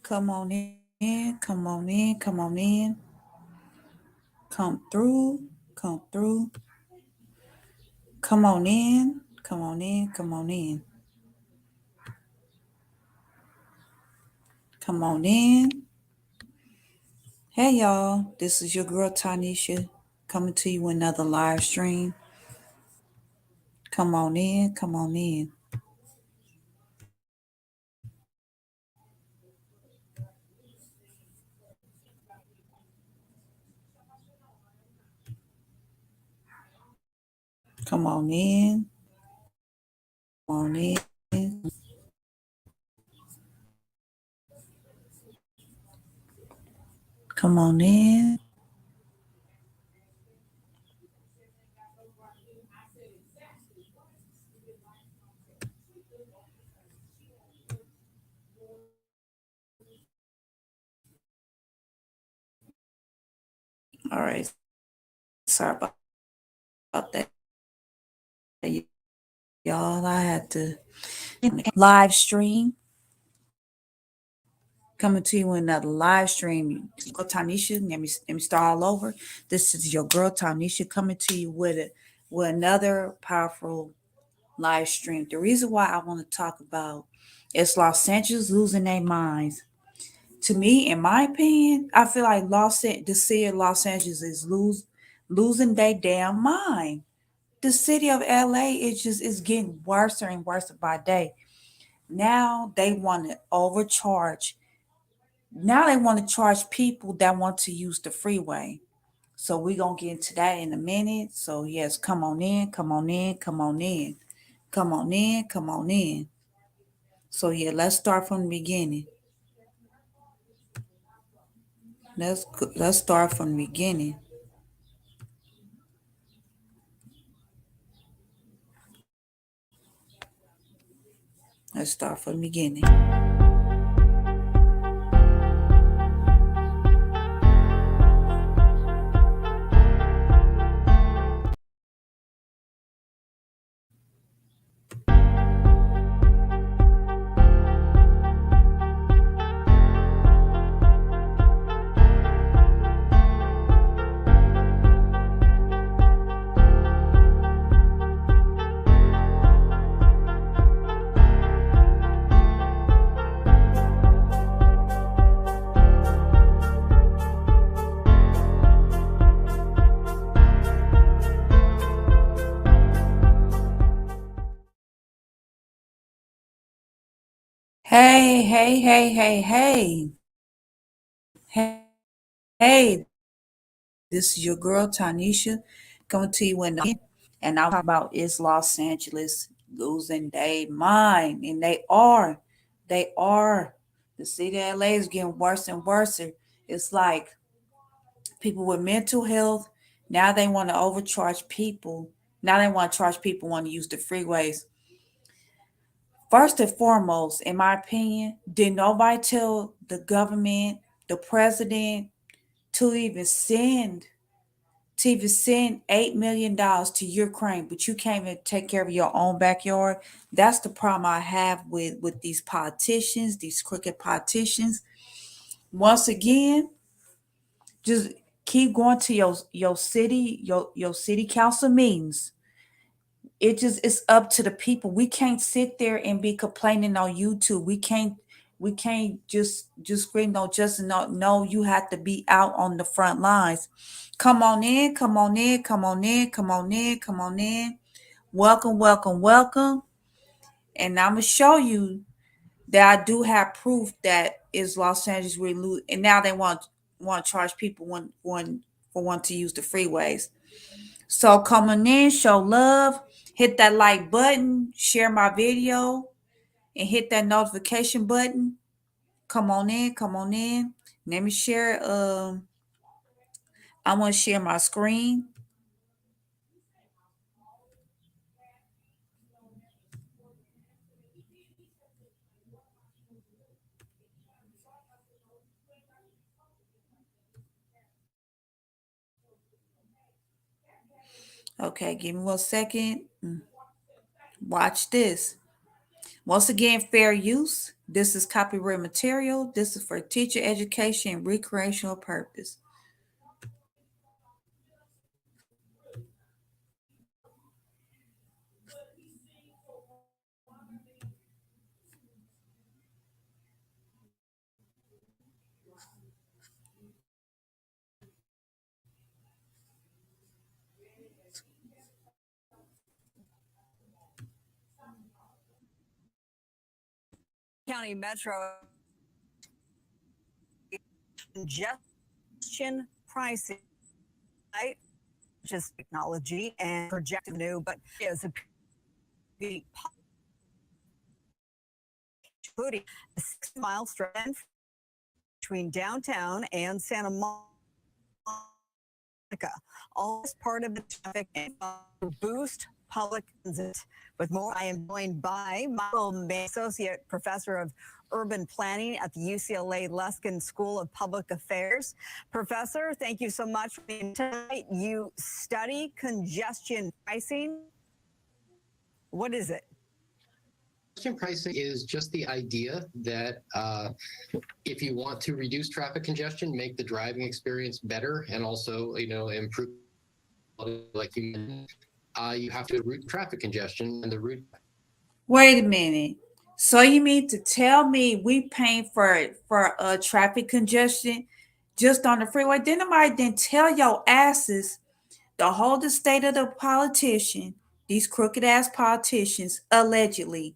Come on in, come on in, come on in. Come through, come through. Come on in, come on in, come on in. Come on in. Hey y'all, this is your girl Tanisha coming to you with another live stream. Come on in, come on in. Come on in, come on in. Come on in. All right, sorry about that. Y'all, I had to live stream. Coming to you with another live stream. Girl Tanisha, let me start all over. This is your girl Tanisha coming to you with another powerful live stream. The reason why I want to talk about is Los Angeles losing their minds. To me, in my opinion, I feel like the city of Los Angeles is losing their damn mind. The city of LA is getting worse and worse by day. Now they want to overcharge. Now they want to charge people that want to use the freeway. So we're gonna get into that in a minute. So yes, come on in, come on in, come on in, come on in, come on in. So yeah, let's start from the beginning. Let's start from the beginning. Let's start from the beginning. Hey, hey, hey, hey, hey, hey, hey. This is your girl Tanisha coming to you when and I'm talking about is Los Angeles losing their mind, and they are. The city of LA is getting worse and worse. It's like people with mental health now they want to overcharge people. Now they want to charge people want to use the freeways. First and foremost, in my opinion, did nobody tell the government, the president, to even send $8 million to Ukraine, but you can't even take care of your own backyard. That's the problem I have with these politicians, these crooked politicians. Once again, just keep going to your city council meetings. It's up to the people. We can't sit there and be complaining on YouTube. We can't just scream no just no, you have to be out on the front lines. Come on in, come on in, come on in, come on in, come on in. Welcome, welcome, welcome. And I'm gonna show you that I do have proof that is Los Angeles really lose, and now they want to charge people one to use the freeways. So coming in, show love, hit that like button, share my video, and hit that notification button. Come on in, come on in. Let me share. I want to share my screen. Okay, give me 1 second. Watch this. Once again, fair use. This is copyright material. This is for teacher education and recreational purpose. County Metro congestion pricing, right? Just technology and projected new, but is a including a 6-mile stretch between downtown and Santa Monica. All is part of the traffic and boost public transit. With more, I am joined by Michael May, Associate Professor of Urban Planning at the UCLA Luskin School of Public Affairs. Professor, thank you so much for being tonight. You study congestion pricing. What is it? Congestion pricing is just the idea that if you want to reduce traffic congestion, make the driving experience better, and also, improve, like you mentioned, you have to route traffic congestion and the route. Wait a minute. So you mean to tell me we paying for traffic congestion just on the freeway? Then nobody didn't tell your asses the whole the state of the politician, these crooked ass politicians, allegedly.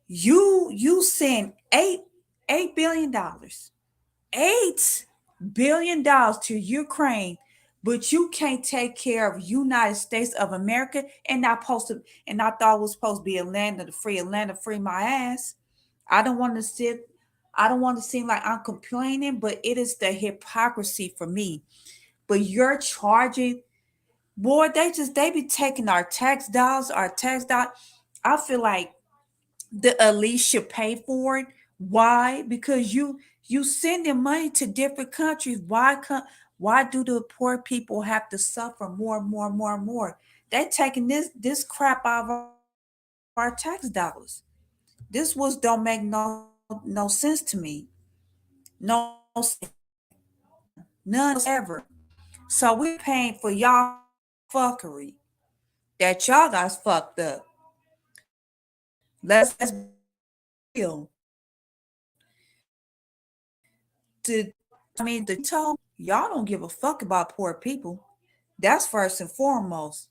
You send $8 billion, $8 billion to Ukraine, but you can't take care of United States of America and not supposed to, and I thought it was supposed to be Atlanta free my ass. I don't want to sit, I don't want to seem like I'm complaining, but it is the hypocrisy for me. But you're charging, boy, they be taking our tax dollars. I feel like the elite should pay for it. Why? Because you sending money to different countries. Why do the poor people have to suffer more and more and more and more? They taking this crap out of our tax dollars. This was don't make no sense to me. No sense. None ever. So we paying for y'all fuckery that y'all guys fucked up. Let's be real. To the tone, y'all don't give a fuck about poor people. That's first and foremost.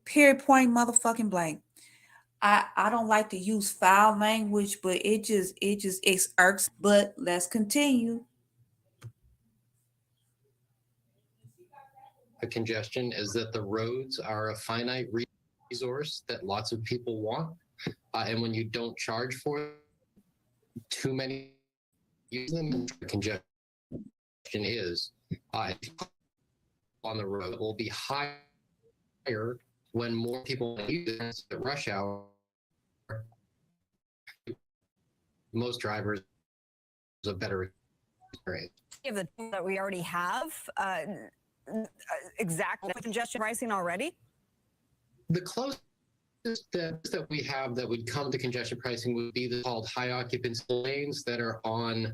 Period point motherfucking blank. I don't like to use foul language, but it irks. But let's continue. Congestion is that the roads are a finite resource that lots of people want, and when you don't charge for too many use them, congestion is on the road will be higher when more people use it at rush hour. Most drivers a better experience. Of the that we already have exactly congestion pricing already. The closest that we have that would come to congestion pricing would be the called high occupancy lanes that are on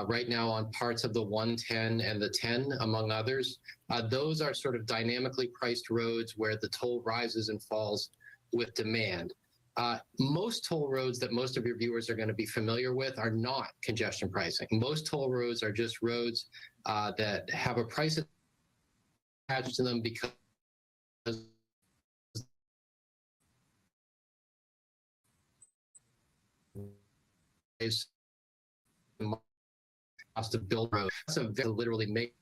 right now on parts of the 110 and the 10, among others. Those are sort of dynamically priced roads where the toll rises and falls with demand. Most toll roads that most of your viewers are going to be familiar with are not congestion pricing. Most toll roads are just roads that have a price attached to them because it's cost to build road. So literally make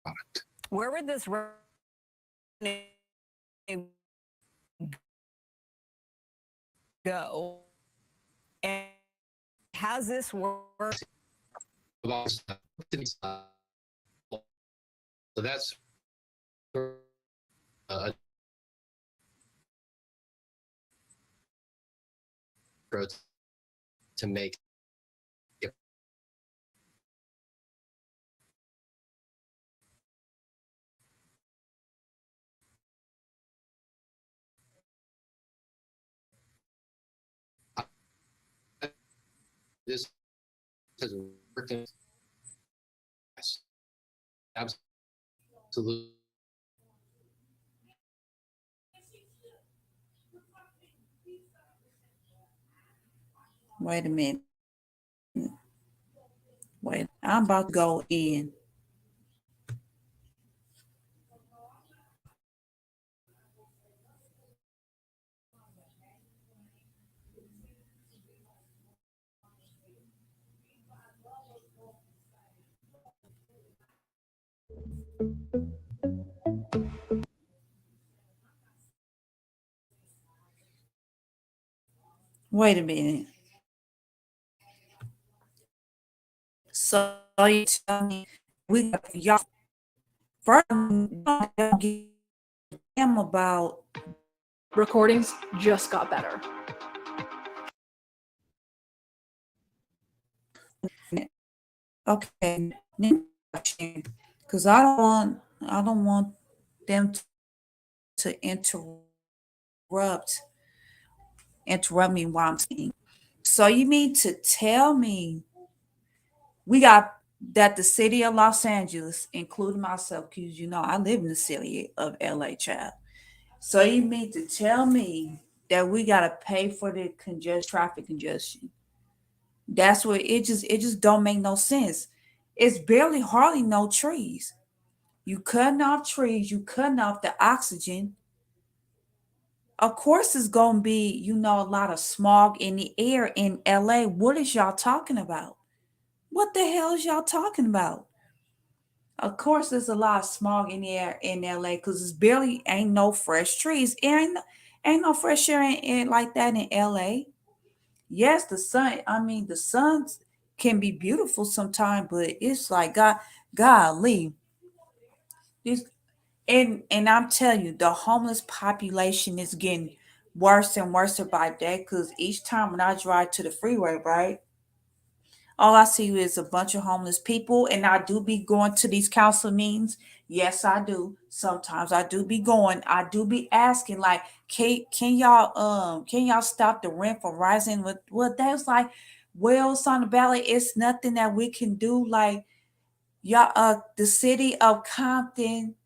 product. Where would this go? And has this worked? So that's to make this has worked. Yes, absolutely. Wait a minute. Wait, I'm about to go in. Wait a minute. So you tell me we got y'all first don't give them about Recordings just got better. okay, because I don't want them to interrupt me while I'm speaking. So you mean to tell me we got that the city of Los Angeles, including myself, because you know I live in the city of LA, child. So you mean to tell me that we gotta pay for the traffic congestion? That's what it just don't make no sense. It's barely hardly no trees. You cutting off trees, you cutting off the oxygen. Of course, it's gonna be, a lot of smog in the air in LA. What is y'all talking about? What the hell is y'all talking about? Of course, there's a lot of smog in the air in LA because it's barely ain't no fresh trees. Ain't no fresh air in like that in LA. Yes, the sun can be beautiful sometimes, but it's like golly, this and I'm telling you, the homeless population is getting worse and worse by day because each time when I drive to the freeway, right? All I see is a bunch of homeless people, and I do be going to these council meetings. Yes, I do. Sometimes I do be going. I do be asking, like, can y'all stop the rent from rising? With well, that's like, well, it's on the ballot. It's nothing that we can do. Like, y'all, the city of Compton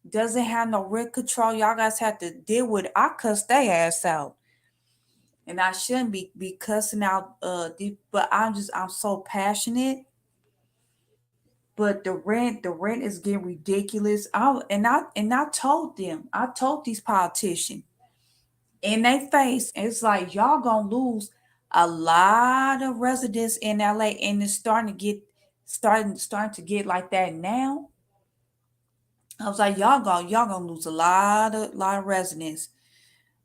doesn't have no rent control. Y'all guys have to deal with it. I cuss their ass out, and I shouldn't be cussing out but I'm so passionate. But the rent is getting ridiculous. I told them, I told these politicians in their face, it's like y'all gonna lose a lot of residents in LA, and it's starting to get like that now. I was like, y'all gonna lose a lot of residents.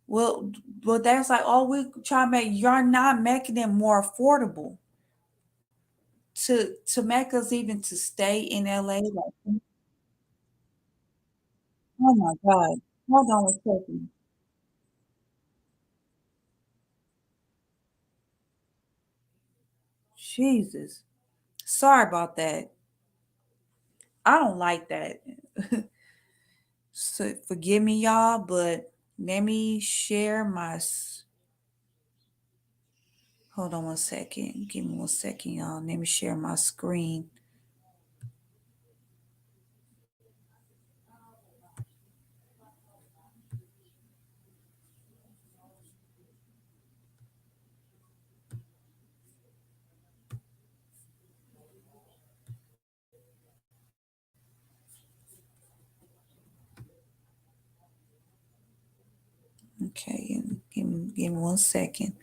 Well, but that's like, oh, we try to make you're not making it more affordable to make us even to stay in LA. Like, oh my God. Hold on a second. Jesus. Sorry about that. I don't like that. So forgive me, y'all, but let me share hold on one second. Give me 1 second, y'all. Let me share my screen. Okay, give me 1 second.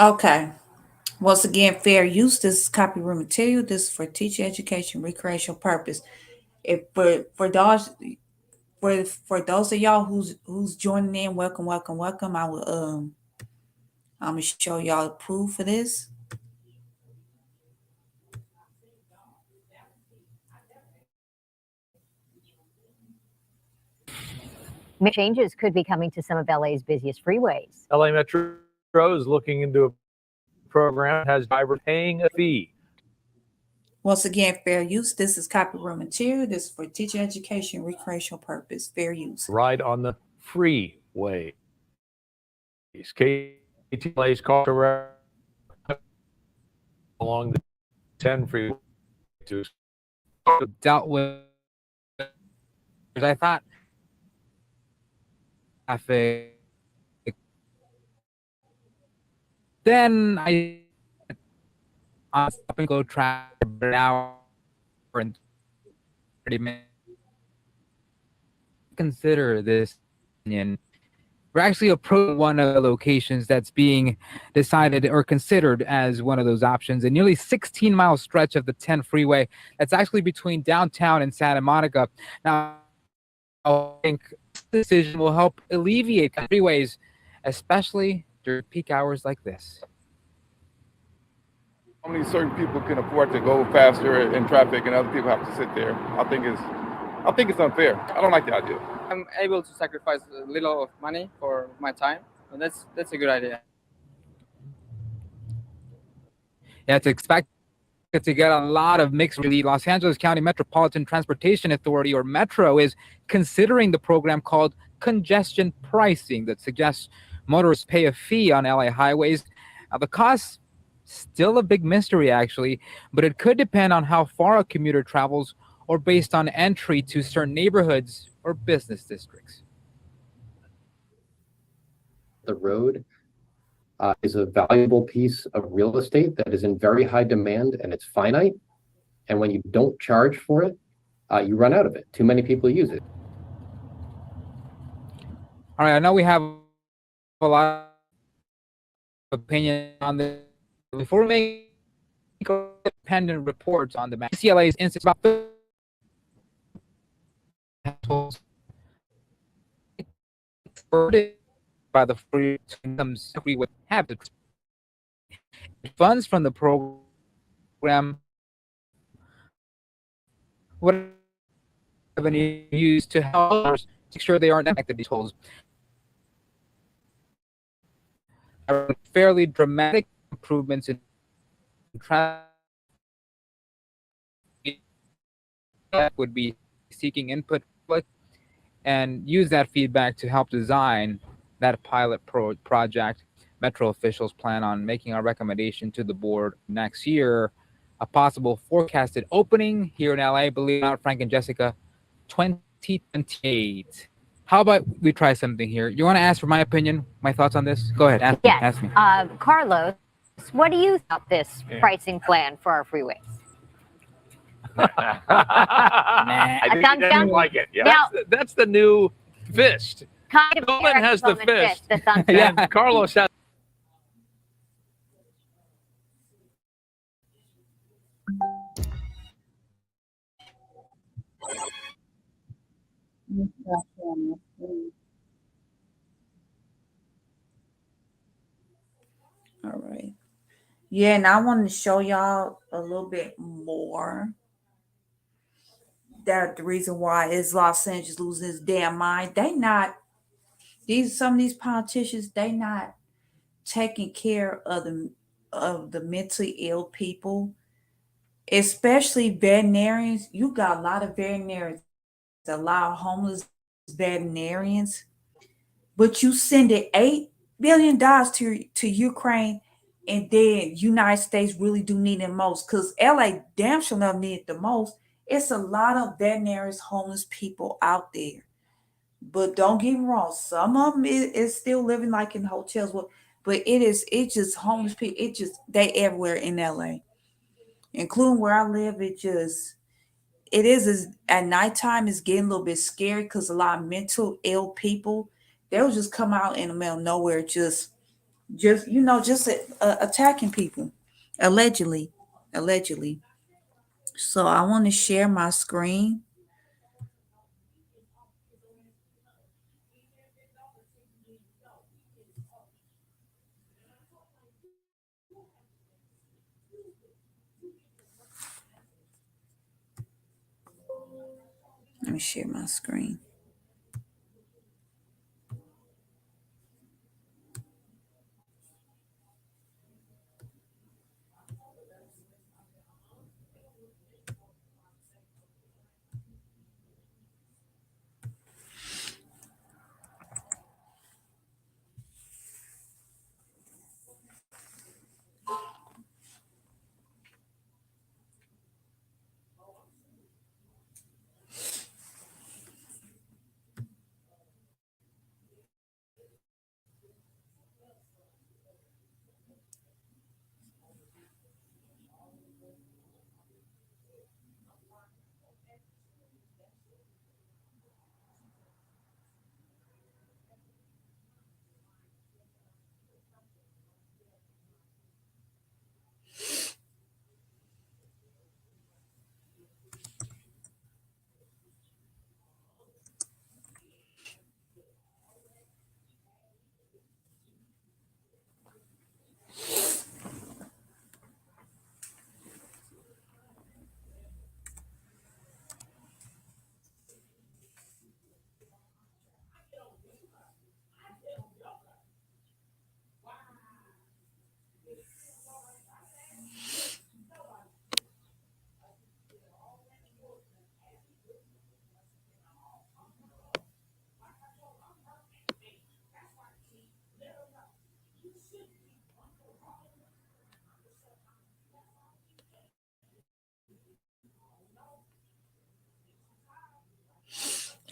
Okay. Once again, fair use. This is copyright material. This is for teaching, education, recreational purpose. If for those of y'all who's joining in, welcome, welcome, welcome. I'm gonna show y'all the proof for this. Changes could be coming to some of LA's busiest freeways. LA Metro is looking into a program that has drivers paying a fee. Once again, fair use. This is copyright material. This is for teaching, education, recreational purpose. Fair use. Ride on the freeway. KTLA's call to along the 10 freeway to dealt with. I thought traffic. Then I on stop and go traffic an hour and 30 minutes. Consider this opinion. We're actually approaching one of the locations that's being decided or considered as one of those options. A nearly 16-mile stretch of the 10 freeway that's actually between downtown and Santa Monica. Now, I think this decision will help alleviate freeways, especially during peak hours like this. How many certain people can afford to go faster in traffic and other people have to sit there? I think it's unfair. I don't like the idea. I'm able to sacrifice a little of money for my time, and that's a good idea. Yeah, it's expected to get a lot of mixed. The Los Angeles County Metropolitan Transportation Authority, or Metro, is considering the program called congestion pricing that suggests motorists pay a fee on LA highways. Now, the cost still a big mystery, actually, but it could depend on how far a commuter travels or based on entry to certain neighborhoods or business districts. The road is a valuable piece of real estate that is in very high demand and it's finite. And when you don't charge for it, you run out of it. Too many people use it. All right, I know we have a lot of opinion on this. Before we make independent reports on the map, UCLA's instance about by the freeway have the funds from the program what revenue used to help others make sure they aren't affected these tolls. Fairly dramatic improvements in traffic would be seeking input and use that feedback to help design that pilot project. Metro officials plan on making a recommendation to the board next year. A possible forecasted opening here in LA, believe it or not, Frank and Jessica, 2028. How about we try something here? You want to ask for my opinion, my thoughts on this? Go ahead, ask me. Carlos, what do you think about this pricing plan for our freeways? I think he doesn't like it. Yeah, Now, that's the new fist. kind of Nolan has the fist. The thumbs Yeah. up. And Carlos has. All right. Yeah, and I wanted to show y'all a little bit more. That the reason why is Los Angeles losing its damn mind. They not some of these politicians, they not taking care of the mentally ill people, especially veterinarians. You got a lot of veterinarians, a lot of homeless veterinarians, but you send it $8 billion to Ukraine, and then United States really do need it most because LA damn sure enough need it the most. It's a lot of veterinarians, homeless people out there. But don't get me wrong, some of them is still living like in hotels. But it's just homeless people. They everywhere in LA, including where I live. Is at nighttime it's getting a little bit scary because a lot of mental ill people, they'll just come out in the middle of nowhere, just just just attacking people, allegedly. So I want to share my screen. Let me share my screen.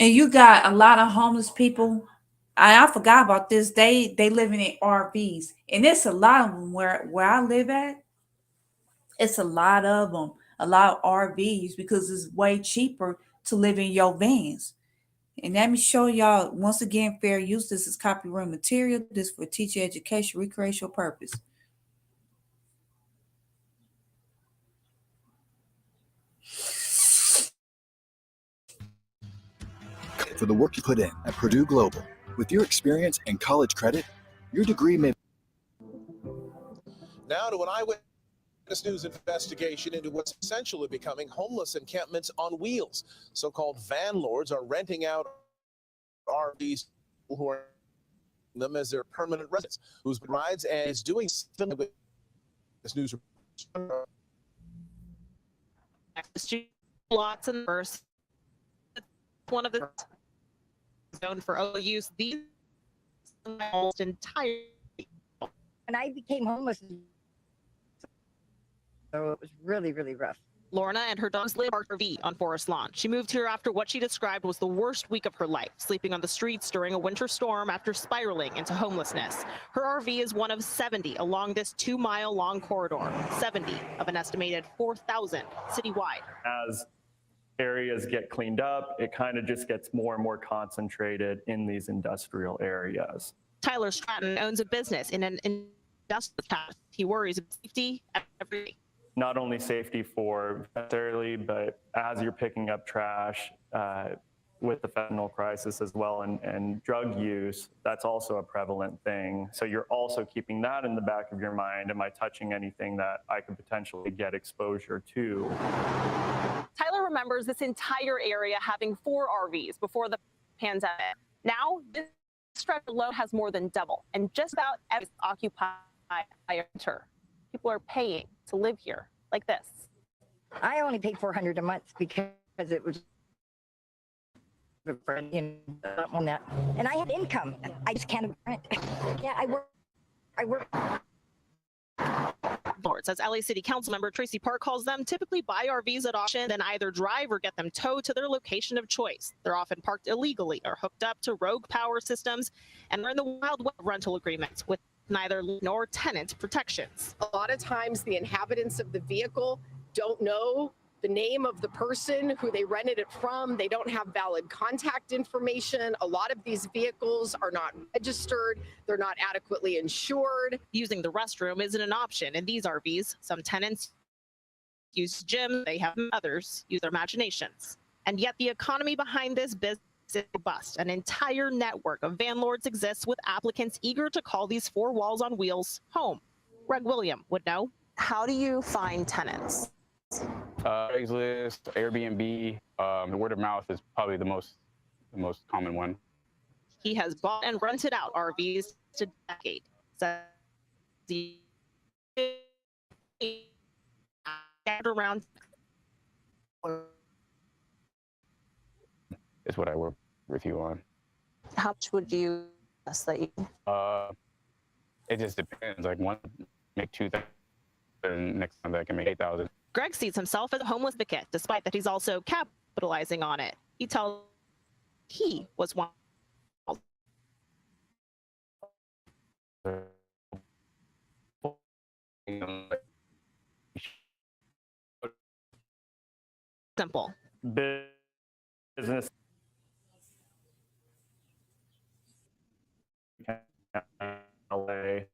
And you got a lot of homeless people. I forgot about this. They living in RVs, and it's a lot of them where I live at. It's a lot of them, a lot of RVs because it's way cheaper to live in your vans. And let me show y'all once again, fair use. This is copyright material. This for teacher education, recreational purpose. For the work you put in at Purdue Global. With your experience and college credit, your degree may... Now to an Eyewitness News investigation into what's essentially becoming homeless encampments on wheels. So-called van lords are renting out RVs who are them as their permanent residents, whose rides and is doing this news. Lots and first one of the zone for use these almost entirely. And I became homeless, so it was really, really rough. Lorna and her dogs live in her RV on Forest Lawn. She moved here after what she described was the worst week of her life, sleeping on the streets during a winter storm after spiraling into homelessness. Her RV is one of 70 along this 2-mile-long corridor, 70 of an estimated 4,000 citywide. As areas get cleaned up, it kind of just gets more and more concentrated in these industrial areas. Tyler Stratton owns a business in an industrial town. He worries about safety every day. Not only safety for necessarily, but as you're picking up trash with the fentanyl crisis as well and drug use, that's also a prevalent thing. So you're also keeping that in the back of your mind. Am I touching anything that I could potentially get exposure to? Tyler remembers this entire area having 4 RVs before the pandemic. Now, this stretch alone has more than double, and just about every occupied by a renter. People are paying to live here like this. I only paid $400 a month because it was on that, and I had income. I just can't rent. Yeah, I work. Lords, as LA City Council member Tracy Park calls them, typically buy RVs at auction, then either drive or get them towed to their location of choice. They're often parked illegally or hooked up to rogue power systems, and are in the wild web rental agreements with neither nor tenant protections. A lot of times the inhabitants of the vehicle don't know the name of the person who they rented it from. They don't have valid contact information. A lot of these vehicles are not registered. They're not adequately insured. Using the restroom isn't an option in these RVs. Some tenants use gyms, they have others use their imaginations. And yet the economy behind this business is robust. An entire network of van lords exists with applicants eager to call these four walls on wheels home. Greg William would know. How do you find tenants? Craigslist, Airbnb, the word of mouth is probably the most common one. He has bought and rented out RVs to decade. Around is what I work with you on. how much would you guess that you? It just depends. Like one make 2,000, and next time I can make 8,000. Greg sees himself as a homeless advocate, despite that he's also capitalizing on it. He tells he was one. Simple. Business. LA,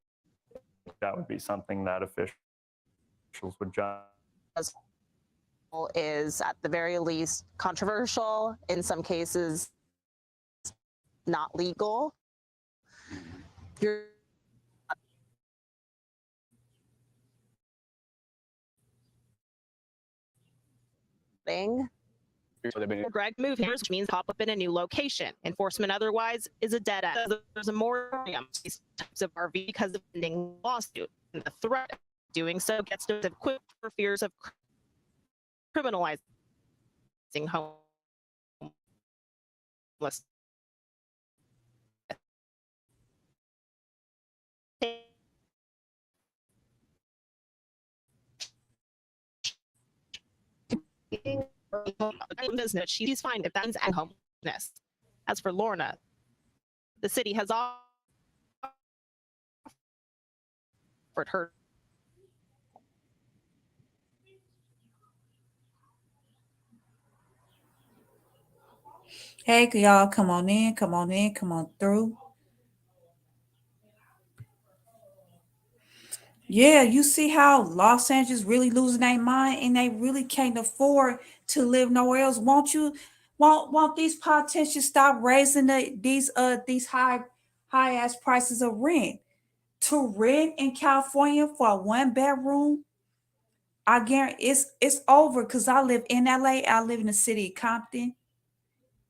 that would be something that officials would judge. Is at the very least controversial, in some cases not legal. You're Greg moved here, which means pop up in a new location. Enforcement otherwise is a dead end. There's a moratorium on these types of RV because of the pending lawsuit. And the threat of doing so gets to the quick for fears of criminalizing homeless. Business, she's fine if that's and homelessness. As for Lorna, the city has offered her. Hey, y'all, come on in, come on in, come on through. Yeah, you see how Los Angeles really losing their mind and they really can't afford to live nowhere else. Won't these politicians stop raising these high ass prices of rent? To rent in California for a 1-bedroom, I guarantee it's over because I live in LA. I live in the city of Compton.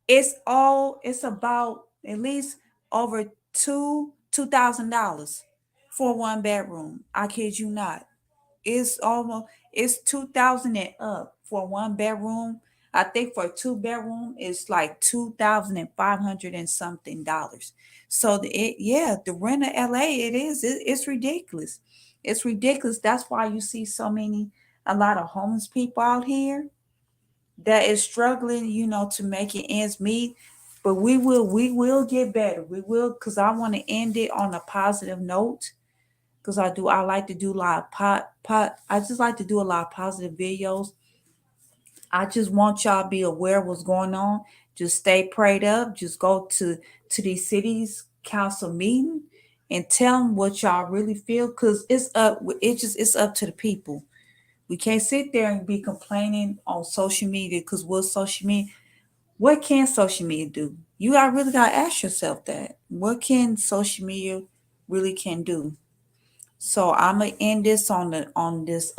It's about at least over $2,000 for 1-bedroom. I kid you not. It's 2,000 and up for 1-bedroom. I think for a 2-bedroom it's like 2,500 and something dollars. So the rent of LA, it's ridiculous. It's ridiculous. That's why you see a lot of homeless people out here that is struggling, to make it ends meet. But we will get better. We will, because I want to end it on a positive note. Because I like to do a lot of I just like to do a lot of positive videos. I just want y'all to be aware of what's going on. Just stay prayed up. Just go to these cities council meeting and tell them what y'all really feel. Because it's up to the people. We can't sit there and be complaining on social media, because what can social media do? You really gotta ask yourself that. What can social media really can do? So I'm gonna end this on this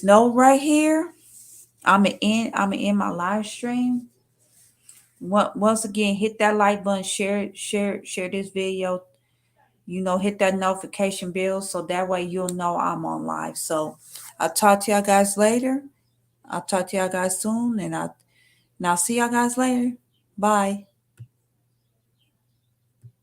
note right here. I'm gonna end my live stream. Once again, hit that like button, share this video. Hit that notification bell so that way you'll know I'm on live. So I'll talk to y'all guys later. I'll talk to y'all guys soon, and I'll see y'all guys later. Bye.